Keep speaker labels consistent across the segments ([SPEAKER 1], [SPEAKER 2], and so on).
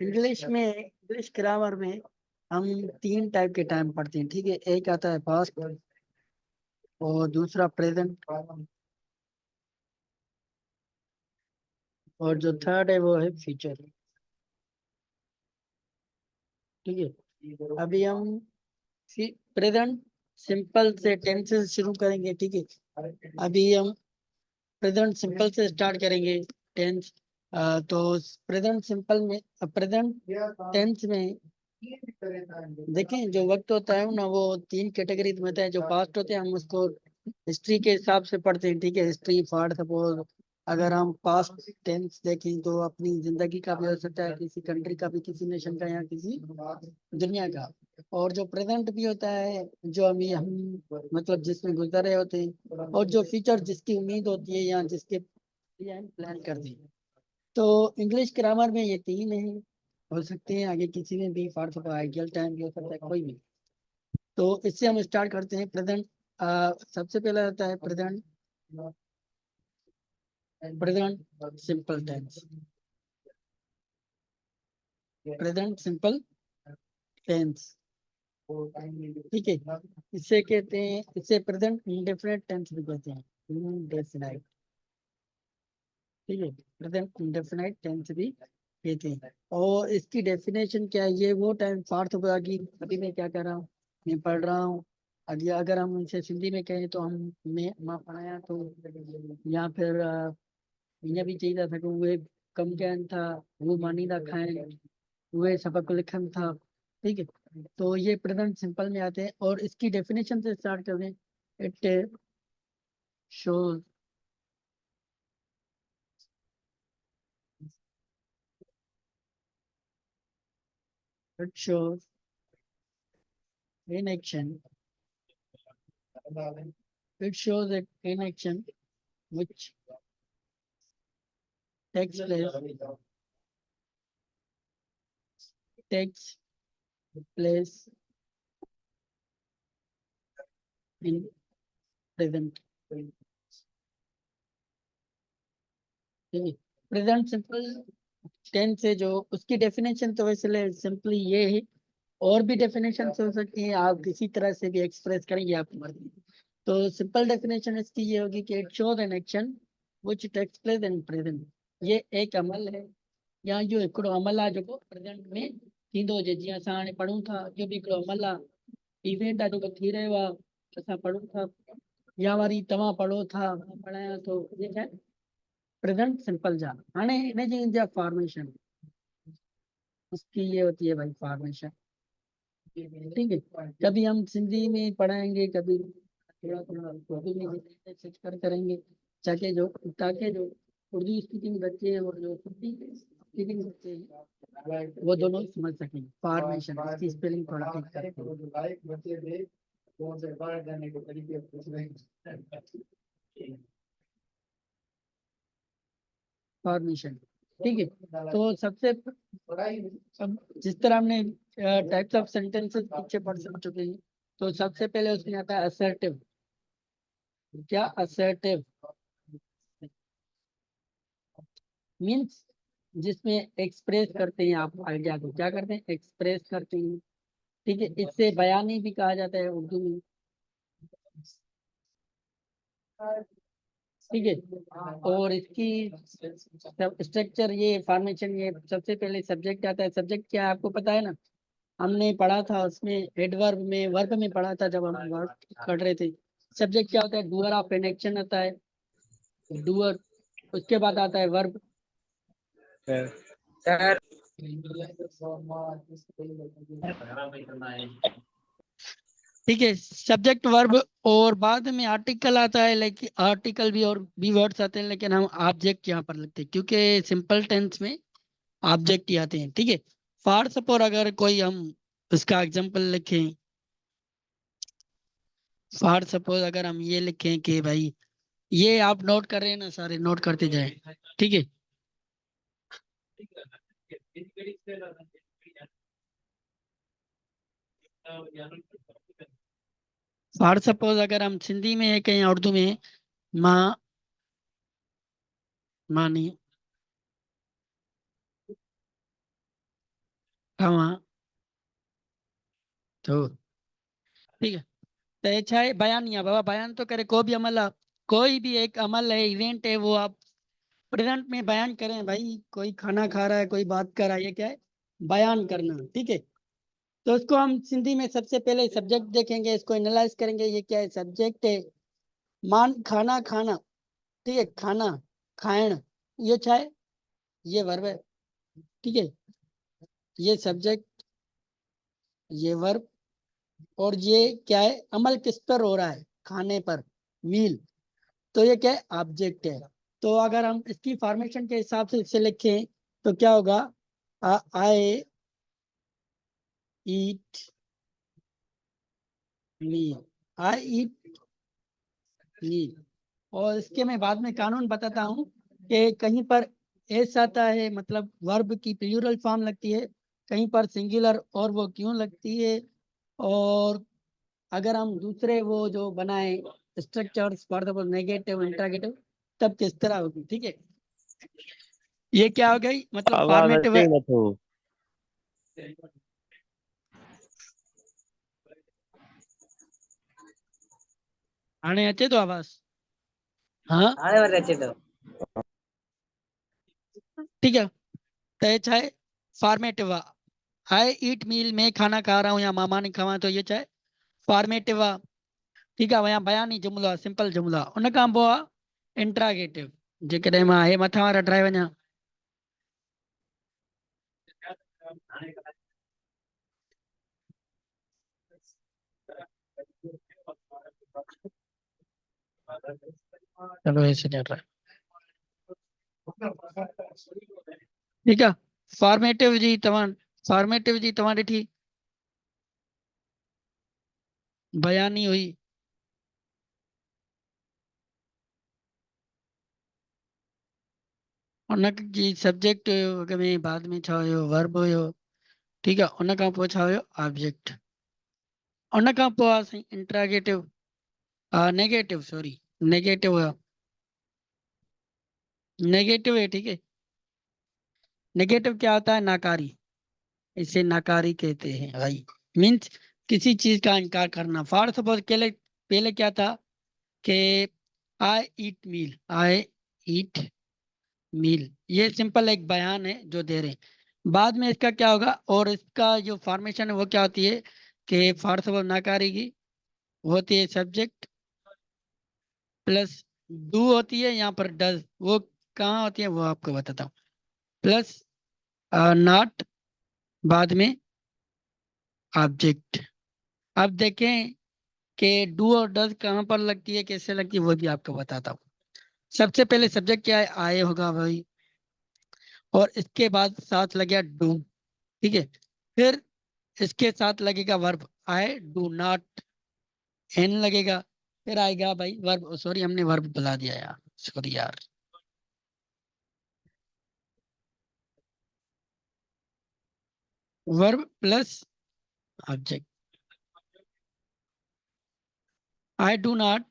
[SPEAKER 1] English grammar में हम 3 type के टाइम पढ़ते हैं, ठीक है। एक आता है पास्ट, और दूसरा प्रेजेंट, और जो थर्ड है वो है फ्यूचर, ठीक है। अभी हम प्रेजेंट सिंपल से टेंस से शुरू करेंगे, ठीक है। अभी हम प्रेजेंट सिंपल से स्टार्ट करेंगे टेंस। तो प्रेजेंट सिंपल में, प्रेजेंट टेंस में देखें, जो वक्त होता है ना वो 3 कैटेगरी में होता है। जो पास्ट होते हैं हम उसको हिस्ट्री के हिसाब से पढ़ते हैं, ठीक है। हिस्ट्री फॉर सपोज अगर हम पास्ट टेंस देखें तो अपनी जिंदगी का भी हो सकता है, किसी कंट्री का भी, किसी नेशन का, या किसी दुनिया का। और जो प्रेजेंट भी होता है जो अभी हम मतलब जिसमें गुजर रहे होते हैं, और जो फ्यूचर जिसकी उम्मीद होती है या जिसके लिए हम प्लान करते हैं। तो इंग्लिश ग्रामर में ये 3 है, हो सकते हैं आगे किसी में भी, फॉर सपोज आइडियल टाइम भी हो सकता है, कोई भी। तो इससे हम स्टार्ट करते हैं। प्रेजेंट सबसे पहला होता है present present simple tense. Present simple tense, ठीक है। इसे कहते हैं, इसे प्रेजेंट इंडेफिनिट टेंस भी कहते हैं, इंडेफिनाइट, ठीक है। प्रेजेंट इंडेफिनाइट टेंस भी कहते हैं। और इसकी डेफिनेशन क्या है? ये वो टाइम पार्थ होगा कि अभी मैं क्या कर रहा हूँ, मैं पढ़ रहा हूँ। अगर अगर हम इसे सिंधी में कहें तो हम मैं मां पढ़ाया तो, या फिर ईअं भी चई था सघूं उहे कम कयनि था, वो मानींदा खाइनि, उहे सबक लिखनि था, ठीक है। तो ये प्रेजेंट सिंपल में आते हैं, और इसकी डेफिनेशन से स्टार्ट कर दें। It shows it shows in action, it shows it in action which takes takes place in present, present simple tense है जो, उसकी डेफिनेशन तो वैसे सिंपली ये है। और भी डेफिनेशन हो सकती है, आप किसी तरह से भी एक्सप्रेस करेंगे, आपकी मर्जी। तो सिंपल डेफिनेशन इसकी ये होगी कि it shows an action which takes place in present. ये एक अमल है, या जो हिकिड़ो अमल आहे जेको प्रेजेंट में थींदो हुजे। जीअं असां हाणे पढ़ूं था, जो बि हिकिड़ो अमल आहे, इवेंट आहे जेको थी रहियो आहे, असां पढ़ूं था, या वरी तव्हां पढ़ो था, मां पढ़ायां थो, ये छा आहे प्रेजेंट सिंपल जा। हाणे इन जी जा फॉर्मेशन, उसकी ये होती है भाई फॉर्मेशन, ठीक है। कभी हम सिंधी में पढ़ाएंगे, कभी थोड़ा थोड़ा उर्दू में भी शिफ्ट कर करेंगे, ताकि जो उर्दू स्पीकिंग बच्चे हैं और जो हिंदी स्पीकिंग बच्चे हैं वो दोनों समझ सकें। फॉर्मेशन इसकी स्पेलिंग थोड़ा ठीक करके, फॉर्मेशन, ठीक है। तो सबसे अब जिस तरह हमने टाइप्स ऑफ सेंटेंसेस पीछे पढ़ चुके हैं, तो सबसे पहले उसमें आता है असर्टिव। क्या असर्टिव मीन्स? जिसमें एक्सप्रेस करते हैं आप आइडिया को, क्या करते हैं, एक्सप्रेस करते हैं, ठीक है। इससे बयानी भी कहा जाता है उर्दू में, ठीक है। और इसकी स्ट्रक्चर, ये फॉर्मेशन, ये सबसे पहले सब्जेक्ट आता है। सब्जेक्ट क्या है आपको पता है ना, हमने पढ़ा था उसमें एडवर्ब में, वर्ब में पढ़ा था जब हम वर्ब पढ़ रहे थे। सब्जेक्ट क्या होता है? डूअर ऑफ एन एक्शन आता है, डूअर। उसके बाद आता है वर्ब,
[SPEAKER 2] सर
[SPEAKER 1] ठीक है। सब्जेक्ट वर्ब, और बाद में आर्टिकल आता है, लाइक आर्टिकल भी और भी वर्ड्स आते हैं, लेकिन हम ऑब्जेक्ट यहाँ पर लिखते हैं क्योंकि सिंपल टेंस में ऑब्जेक्ट ही आते हैं, ठीक है। फॉर सपोज अगर कोई हम उसका एग्जांपल लिखें, फॉर सपोज अगर हम ये लिखें कि भाई, ये आप नोट कर रहे हैं ना, सारे नोट करते जाएं, ठीक है। फॉर सपोज अगर हम सिंधी में है कहीं उर्दू में, माँ मानी खावा तो ठीक है। तो ये छा है बयान, या बाबा बयान तो करे कोई भी अमल है, कोई भी एक अमल है, इवेंट है, वो आप प्रेजेंट में बयान करें भाई। कोई खाना खा रहा है, कोई बात कर रहा है, ये क्या है? बयान करना। ठीक है। तो इसको हम सिंधी में सबसे पहले सब्जेक्ट देखेंगे, इसको एनालाइज करेंगे। ये क्या है? सब्जेक्ट है। मान खाना खाना, ठीक है, खाना खाएण, ये क्या है? ये वर्ब है। ठीक है। ये सब्जेक्ट, ये वर्ब, और ये क्या है? अमल किस पर हो रहा है? खाने पर, मील। तो ये क्या है? ऑब्जेक्ट है। तो अगर हम इसकी फॉर्मेशन के हिसाब से इसे लिखें तो क्या होगा? आई ईट मील, आई ईट मील। और इसके मैं बाद में कानून बताता हूँ कि कहीं पर एस आता है, मतलब वर्ब की प्लूरल फॉर्म लगती है, कहीं पर सिंगुलर, और वो क्यों लगती है। और अगर हम दूसरे वो जो बनाए structures, for example negative, interrogative, तब किस तरह होगी। ठीक है। ये क्या हो गई? मतलब
[SPEAKER 2] आवाज
[SPEAKER 1] फॉर्मेटिव
[SPEAKER 2] अचे
[SPEAKER 1] है।
[SPEAKER 2] ई नथो।
[SPEAKER 1] हाणे अचे तो आवाज? हाँ
[SPEAKER 3] हाणे वरी अचे थो।
[SPEAKER 1] ठीक है। तो ये चाहे फॉर्मेटिव आहे। आई ईट मील, मैं खाना खा रहा हूँ या मामा ने खावा, तो ये चाहे फॉर्मेटिव आहे। ठीक आहे। या बयानी जुमिलो आहे, सिंपल जुमिलो आहे। उन खां पोइ आहे इंट्रागेटिव। जेकॾहिं मां हे मथां वारा ठाहे वञा, चलो ऐसे चल रहा है। ठीक आहे। फॉर्मेटिव जी तव्हां ॾिठी, बयानी हुई। उन जी सब्जेक्ट हुयो, अॻ में बाद में छा हुयो? वर्ब हुयो। ठीक आहे। उन खां पोइ छा हुयो? ऑब्जेक्ट। उन खां पोइ आहे साईं इंट्रागेटिव, नेगेटिव, सॉरी, नेगेटिव हुयो। नेगेटिव है। ठीक है। नेगेटिव क्या होता है? नाकारी। इसे नाकारी कहते हैं भाई। मीन्स किसी चीज का इनकार करना। फॉर सपोज पहले पहले क्या था कि आई ईट मील, आई ईट मील, ये सिंपल एक बयान है जो दे रहे हैं। बाद में इसका क्या होगा? और इसका जो फॉर्मेशन है वो क्या होती है कि फॉर सपोज नाकारी की वो होती है सब्जेक्ट प्लस डू होती है, यहाँ पर डज, वो कहाँ होती है वो आपको बताता हूँ। प्लस नॉट, बाद में ऑब्जेक्ट। अब देखें कि डू और डज कहाँ पर लगती है, कैसे लगती है, वो भी आपको बताता हूँ। सबसे पहले सब्जेक्ट क्या है? आए होगा भाई, और इसके बाद साथ लग गया डू। ठीक है। फिर इसके साथ लगेगा verb, I do not, N लगेगा। फिर आएगा भाई वर्ब, सॉरी हमने वर्ब बुला दिया यार, सॉरी यार। Verb plus object. I do not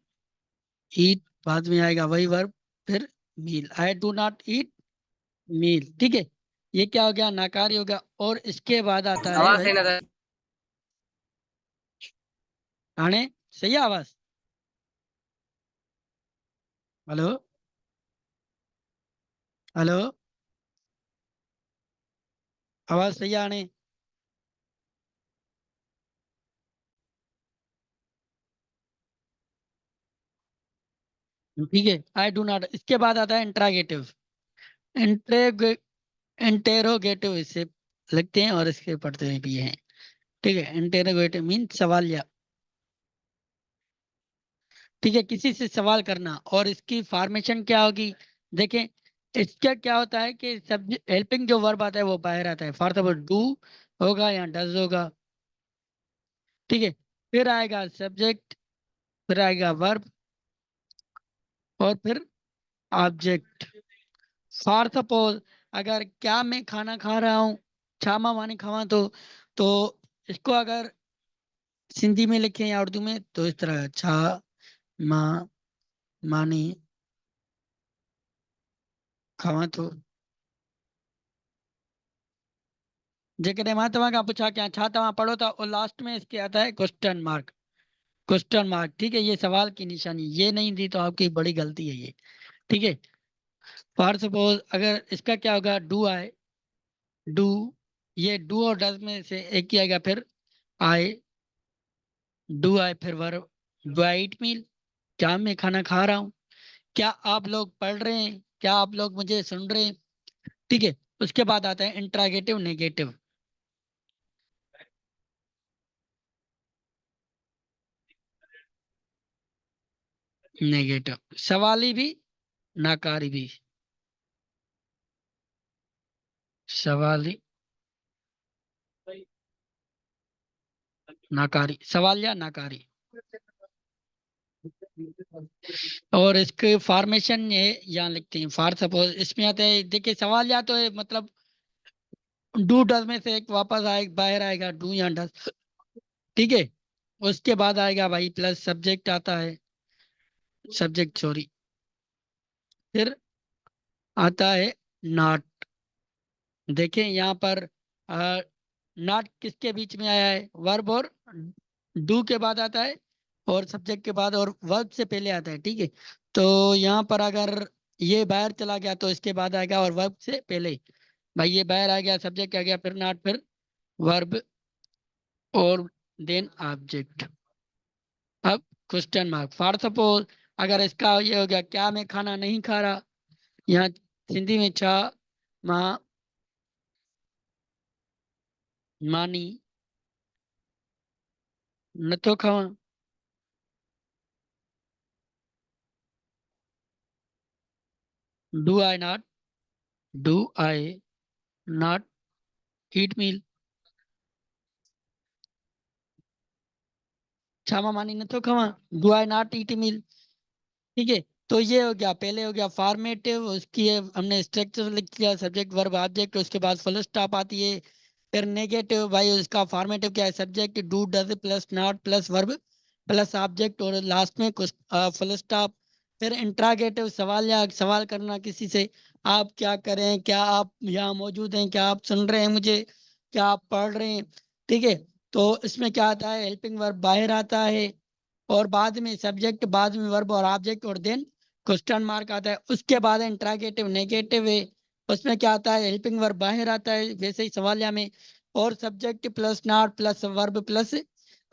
[SPEAKER 1] eat, बाद में आएगा वही वर्ब, फिर मील, आई डू नॉट ईट मील। ठीक है। ये क्या हो गया? नाकारी हो गया। और इसके बाद आता है
[SPEAKER 3] आवाज
[SPEAKER 1] भाई,
[SPEAKER 3] सही नथो।
[SPEAKER 1] हाणे सही है आवाज? हेलो, हेलो, आवाज सही है हाणे? ठीक है। आई डू नॉट, इसके बाद आता है इंट्रागेटिव। इंट्रे इंटेरोगेटिव इससे लिखते हैं और इसके पढ़ते भी हैं। ठीक है। इंटेरोगेटिव मीन सवालिया। ठीक है, किसी से सवाल करना। और इसकी फॉर्मेशन क्या होगी? देखें, इसका क्या होता है कि सब हेल्पिंग जो वर्ब आता है वो बाहर आता है। फॉर एग्जाम्पल डू होगा या डज होगा। ठीक है। फिर आएगा सब्जेक्ट, फिर आएगा वर्ब, और फिर ऑब्जेक्ट। फॉर सपोज अगर क्या मैं खाना खा रहा हूँ, छा मां मानी खावा, तो इसको अगर सिंधी में लिखें या उर्दू में तो इस तरह, छा मां मानी खावा तो। जेकॾहिं मां तव्हां खां पुछां क्या छा तव्हां पढ़ो था और लास्ट में इसके आता है क्वेश्चन मार्क, क्वेश्चन मार्क, ठीक है, ये सवाल की निशानी ये नहीं दी तो आपकी बड़ी गलती है ये, ठीक है। फॉर सपोज अगर इसका क्या होगा, डू आए, डू, ये डू और डज में से एक ही आएगा, फिर आए, डू आए, फिर वर्ब, डू आई ईट मील, क्या मैं खाना खा रहा हूँ, क्या आप लोग पढ़ रहे हैं, क्या आप लोग मुझे सुन रहे हैं, ठीक है। उसके बाद आता है इंट्रागेटिव नेगेटिव, नेगेटिव, सवाली भी नाकारी भी, सवाली नाकारी, सवाल या नाकारी। और इसके फॉर्मेशन ये यहाँ लिखते हैं, फॉर सपोज इसमें आता है, देखिए सवाल या तो है, मतलब डू डज में से एक वापस आए बाहर आएगा, डू या डज, ठीक है। उसके बाद आएगा भाई प्लस सब्जेक्ट आता है, सब्जेक्ट सॉरी, फिर आता है नॉट। देखें यहाँ पर नॉट किसके बीच में आया है, वर्ब और डू के बाद आता है, और सब्जेक्ट के बाद और वर्ब से पहले आता है, ठीक है। तो यहाँ पर अगर ये बाहर चला गया तो इसके बाद आएगा और वर्ब से पहले, भाई ये बाहर आ गया, सब्जेक्ट आ गया, फिर नॉट, फिर वर्ब और देन ऑब्जेक्ट। अब क्वेश्चन मार्क, फॉर सपोज अगर इसका ये हो गया, क्या मैं खाना नहीं खा रहा, यहाँ सिंधी में छा माँ मानी न तो खावा, do I not, do I not eat meal, छामा मानी न तो खावा, डू आई नॉट ईट मील, ठीक है। तो ये हो गया, पहले हो गया फॉर्मेटिव, उसकी हमने स्ट्रक्चर लिख लिया, सब्जेक्ट वर्ब ऑब्जेक्ट, उसके बाद फुल स्टॉप आती है। फिर नेगेटिव, भाई उसका फॉर्मेटिव क्या है, subject do does plus not plus verb plus object, और लास्ट में कुछ फुल स्टॉप। फिर इंट्रागेटिव, सवाल या सवाल करना किसी से, आप क्या करें, क्या आप यहाँ मौजूद हैं, क्या आप सुन रहे हैं मुझे, क्या आप पढ़ रहे हैं, ठीक है। तो इसमें क्या आता है, हेल्पिंग वर्ब बाहर आता है, और बाद में सब्जेक्ट, बाद में वर्ब और ऑब्जेक्ट, और देन क्वेश्चन मार्क आता है। उसके बाद इंट्रागेटिव नेगेटिव है, उसमें क्या आता है, हेल्पिंग वर्ब बाहर आता है वैसे ही सवालिया में, और subject plus not plus verb plus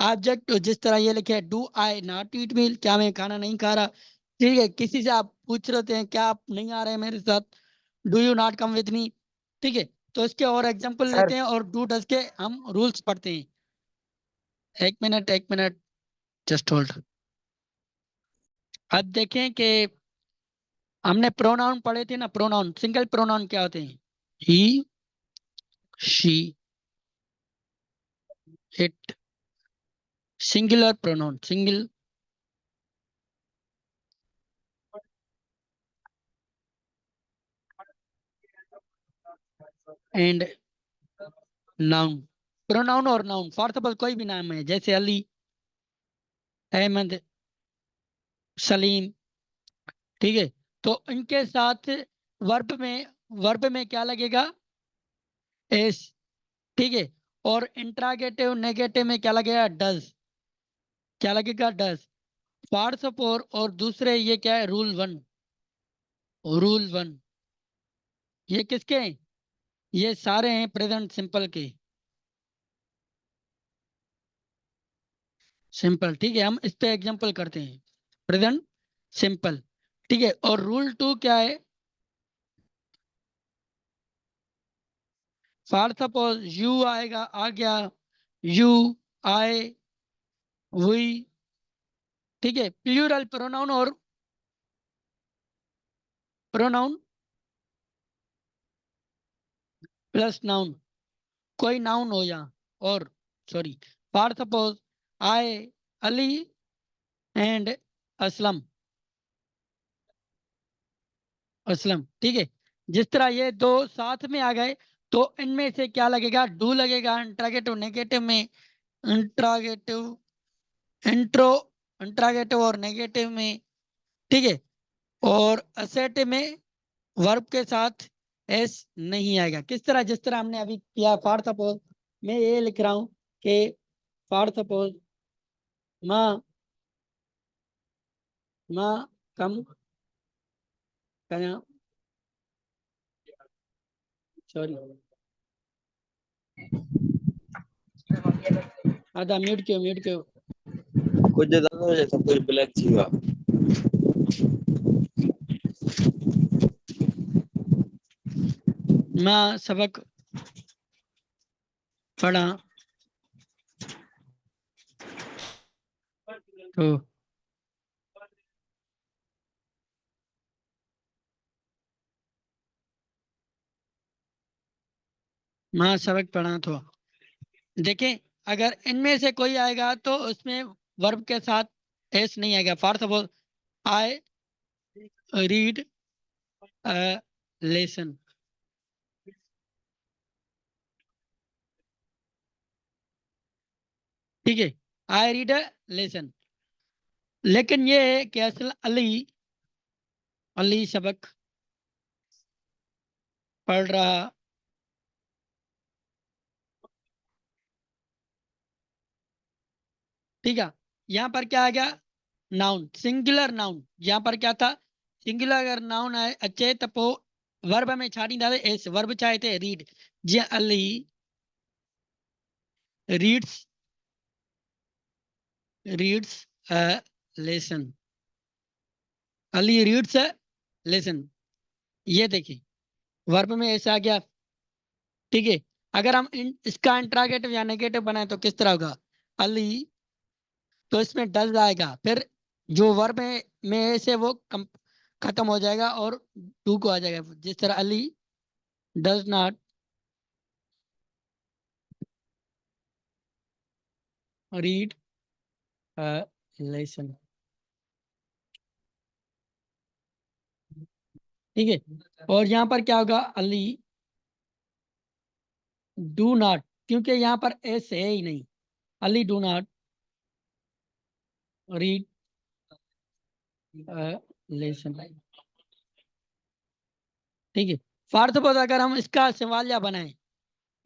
[SPEAKER 1] object, जिस तरह ये लिखे डू आई नॉट ईट मील, क्या मैं खाना नहीं खा रहा, ठीक है। किसी से आप पूछ रहे हैं, क्या आप नहीं आ रहे हैं मेरे साथ, do you not come with me, ठीक है। तो इसके और एग्जांपल
[SPEAKER 2] सर
[SPEAKER 1] लेते हैं और डू डज के हम रूल्स पढ़ते हैं। एक मिनट, एक मिनट, जस्ट होल्ड। अब देखें कि हमने प्रोनाउन पढ़े थे ना, प्रोनाउन, सिंगल प्रोनाउन क्या होते हैं, he, she, it, singular pronoun, single, and noun. Pronoun और नाउन, फॉर सपोज कोई भी नाम है, जैसे अली, अहमद, सलीम, ठीक है। तो इनके साथ वर्ब में क्या लगेगा, एस, ठीक है। और इंट्रागेटिव नेगेटिव में क्या लगेगा, डज, क्या लगेगा, डज। फॉर सपोज और दूसरे ये क्या है, रूल वन, रूल वन, ये किसके हैं, ये सारे हैं प्रेजेंट सिंपल के, सिंपल, ठीक है। हम इस पे एग्जांपल करते हैं, प्रेजेंट सिंपल, ठीक है। और रूल टू क्या है, फॉर सपोज यू आएगा, आ गया, यू, आए, हुई, ठीक है। प्लूरल प्रोनाउन और प्रोनाउन प्लस नाउन, कोई नाउन हो या, और सॉरी, फॉर सपोज आए अली एंड असलम, असलम, ठीक है। जिस तरह ये दो साथ में आ गए, तो इनमें से क्या लगेगा, डू लगेगा इंट्रागेटिव नेगेटिव में, इंट्रागेटिव, इंट्रो, इंट्रागेटिव और नेगेटिव में, ठीक है। और असेटिव में वर्ब के साथ एस नहीं आएगा। किस तरह? जिस तरह हमने अभी किया। फॉर सपोज मैं ये लिख रहा हूं कि फॉर सपोज माँ कम कया, सॉरी आधा म्यूट क्यों
[SPEAKER 2] कुछ ज्यादा जैसा कुछ ब्लैक छीगा।
[SPEAKER 1] माँ सबक पढ़ा तो माँ सबक पढ़ा तो देखें, अगर इनमें से कोई आएगा तो उसमें वर्ब के साथ एस नहीं आएगा। For suppose I read a lesson, ठीक है, आई रीड अ लेसन। लेकिन ये है कि असल अली सबक पढ़ रहा, ठीक है। यहाँ पर क्या आ गया? Noun, singular noun. यहाँ पर क्या था? सिंगुलर अगर नाउन आए अच्छे तो वर्ब में छाड़ी डाले एस, वर्ब चाहे थे रीड, जी Ali reads reads a lesson, Ali reads a lesson. ये देखिए वर्ब में ऐसा आ गया, ठीक है। अगर हम इसका इंट्रागेटिव या नेगेटिव बनाए तो किस तरह होगा? अली, तो इसमें डज आएगा, फिर जो वर्ब में से वो खत्म हो जाएगा और टू को आ जाएगा। जिस तरह Ali does not read a lesson, ठीक है। और यहाँ पर क्या होगा? अली डू नॉट, क्योंकि यहाँ पर एस है ही नहीं, Ali do not read lesson, ठीक है। फॉर सपोज अगर हम इसका सवालिया बनाए,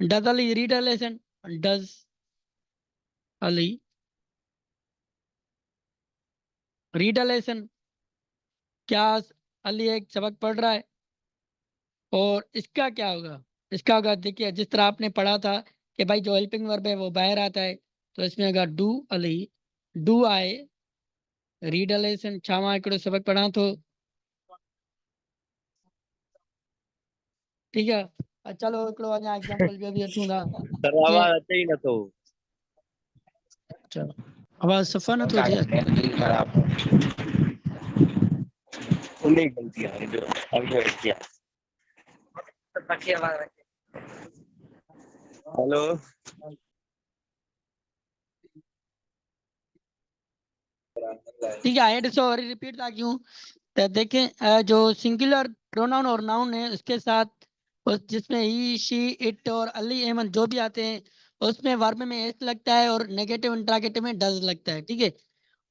[SPEAKER 1] does Ali read a lesson, does Ali read a lesson, क्या अली एक सबक पढ़ रहा है? और इसका क्या होगा? इसका होगा, देखिए जिस तरह आपने पढ़ा था कि भाई जो हेल्पिंग वर्ब है वो बाहर आता है, तो इसमें होगा डू अली डू आए रीड अ लेसन, छावा एकड़ो सबक पढ़ा तो, ठीक है। चलो एकड़ो अञा एग्जांपल ॿियो बि अचूं था
[SPEAKER 2] सर
[SPEAKER 1] कि
[SPEAKER 2] आवाज अचे ही न तो।
[SPEAKER 1] चलो आवाज सफ़ा नथो अचे।
[SPEAKER 2] उन्हीं गलती है जो अभी किया। हेलो।
[SPEAKER 1] ठीक है, एड सो रिपीट था क्यों? तो देखें जो सिंगुलर प्रोनाउन और नाउन है उसके साथ जिसमें ही शी इट और अली एमन जो भी आते हैं उसमें वर्ब में एस लगता है और नेगेटिव इंट्रागेटिव में डज लगता है, ठीक है।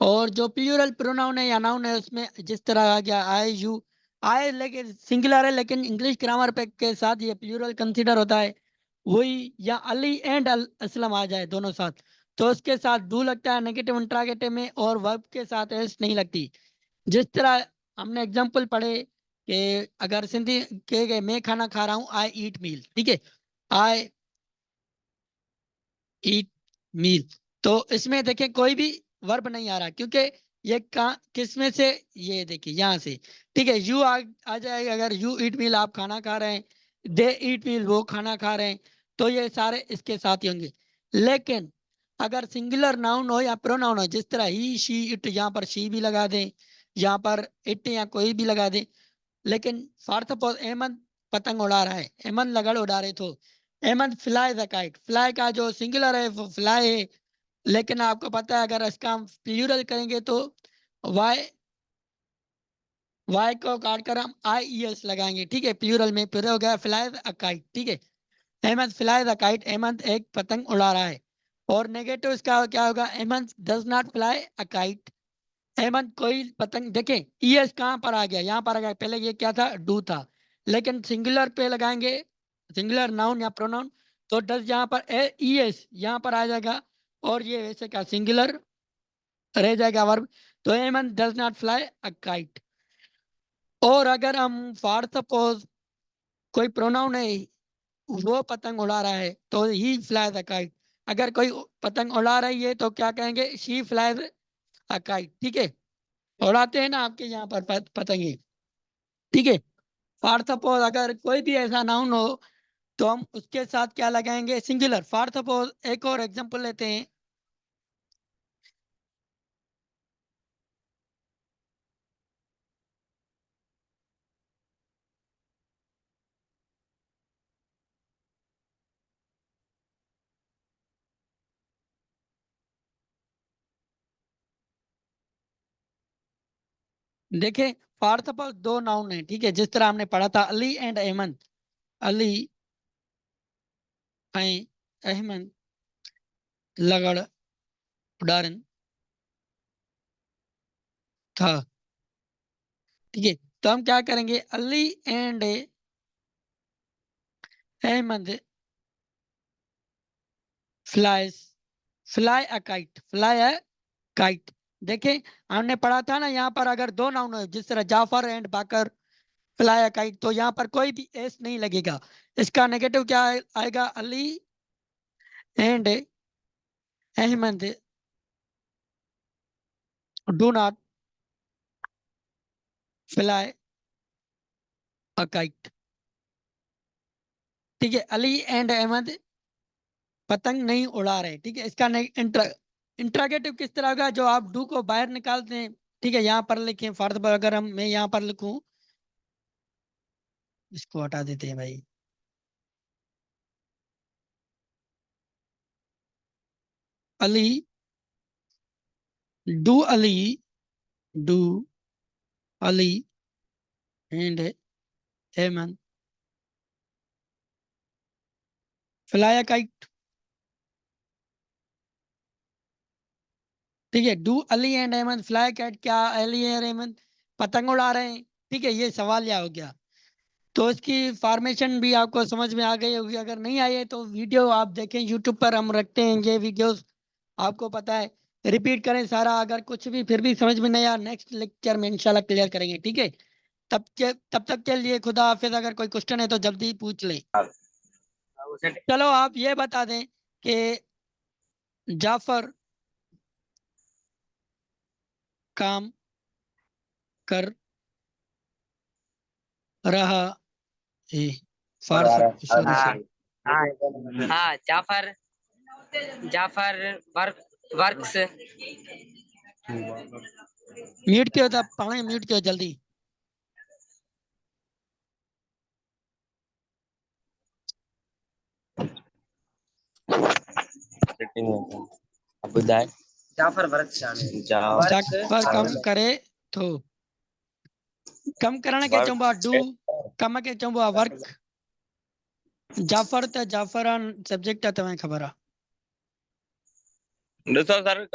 [SPEAKER 1] और जो प्लूरल प्रोनाउन है या नाउन है उसमें जिस तरह आ गया आई यू, आई लेकिन सिंगुलर है लेकिन इंग्लिश ग्रामर पे के साथ ये प्लूरल कंसीडर होता है वही, या अली एंड असलम आ जाए दोनों साथ तो उसके साथ डू लगता है नेगेटिव इंट्रागेटिव में और वर्ब के साथ एस नहीं लगती। जिस तरह हमने एग्जाम्पल पढ़े कि अगर सिंधी कहे गए मैं खाना खा रहा हूँ, आई ईट मील, ठीक है, आई ईट मील। तो इसमें देखें कोई भी वर्ब नहीं आ रहा क्योंकि ये किस में से, ये देखिए यहाँ से, ठीक है। यू आ जाएगा, अगर यू ईट मील आप खाना खा रहे हैं, दे ईट मील वो खाना खा रहे हैं, तो ये सारे इसके साथ ही होंगे। लेकिन अगर सिंगुलर नाउन हो या प्रोनाउन हो, जिस तरह ही शी इट, यहाँ पर शी भी लगा दें, यहाँ पर इट या कोई भी लगा दें, लेकिन फॉर सपोज अहमद पतंग उड़ा रहा है, अहमद लगड़ उड़ा रहे तो Ahmad fly the kite, fly का जो सिंगुलर है वो फ्लाई है, लेकिन आपको पता है अगर इसका हम प्लूरल करेंगे तो वाई वाई को काट कर हम आई ई एस लगाएंगे, ठीक है, प्लूरल में फिर हो गया फ्लाई द काइट, ठीक है। Ahmad fly the kite, Ahmad एक पतंग उड़ा रहा है। और नेगेटिव इसका क्या होगा? Ahmad does not fly a kite, Ahmad कोई पतंग, देखें ई एस कहाँ पर आ गया? यहाँ पर आ गया, पहले ये क्या था? डू था, लेकिन सिंगुलर पे लगाएंगे, सिंगुलर नाउन या प्रोनाउन, तो डज यहाँ पर ES यहाँ पर आ जाएगा, और ये वैसे का सिंगुलर रह जाएगा वर्ब। तो Hemant does not fly a kite. और अगर हम फॉर सपोज कोई प्रोनाउन है, वो पतंग उड़ा रहा है, तो ही फ्लाइज अ काइट। अगर कोई पतंग उड़ा रही है तो क्या कहेंगे, शी फ्लाइज अ काइट। ठीक है, उड़ाते हैं ना आपके यहाँ पर पतंगे। ठीक है, फॉर सपोज अगर कोई भी ऐसा नाउन हो तो हम उसके साथ क्या लगाएंगे, सिंगुलर। फॉर सपोज एक और एग्जांपल लेते हैं, देखें फॉर सपोज दो नाउन है, ठीक है, जिस तरह हमने पढ़ा था अली एंड अहमद, अली ऐं अहमद लगड़ उड़ारन था। ठीक है, तो हम क्या करेंगे, Ali and Ahmad flies, fly a kite, fly a kite. देखें हमने पढ़ा था ना, यहाँ पर अगर दो नाउन है जिस तरह Jafar and Baqir fly a kite, तो यहाँ पर कोई भी एस नहीं लगेगा। इसका नेगेटिव क्या आएगा, Ali and Ahmad do not fly a kite. ठीक है, अली एंड अहमद पतंग नहीं उड़ा रहे। ठीक है, इसका इंट्रागेटिव किस तरह का, जो आप डू को बाहर निकालते हैं। ठीक है, यहाँ पर लिखें फर्द पर, अगर हम मैं यहाँ पर लिखूं, इसको हटा देते हैं भाई, Ali Ali do Ali and Hemant fly a kite. ठीक है, do Ali and Hemant fly kite, क्या अली एंड हेमंत पतंग उड़ा रहे हैं। ठीक है, ये सवाल या हो गया। तो इसकी फॉर्मेशन भी आपको समझ में आ गई होगी, अगर नहीं आई है तो वीडियो आप देखें, यूट्यूब पर हम रखते हैं ये वीडियोस, आपको पता है। रिपीट करें सारा, अगर कुछ भी फिर भी समझ में नहीं आया, नेक्स्ट लेक्चर में इंशाल्लाह क्लियर करेंगे। ठीक है, तब तक के लिए खुदा हाफिज। अगर कोई क्वेश्चन है तो जल्दी पूछ ले। चलो आप ये बता दें कि जाफर काम कर रहा है, फारस सॉरी
[SPEAKER 3] हाँ
[SPEAKER 1] सॉरी
[SPEAKER 3] हाँ हाँ, Jafar Jafar work works
[SPEAKER 1] mute किया था, पानी म्यूट किया जल्दी।
[SPEAKER 2] अब ॿुधाए
[SPEAKER 3] जाफर वर्क्स
[SPEAKER 1] जाफर कम करे तो कम करण के चंबा डू, कम के चंबा वर्क। जाफर त जाफरान सब्जेक्ट है, तुम्हें खबर है।
[SPEAKER 2] ॾिसो सर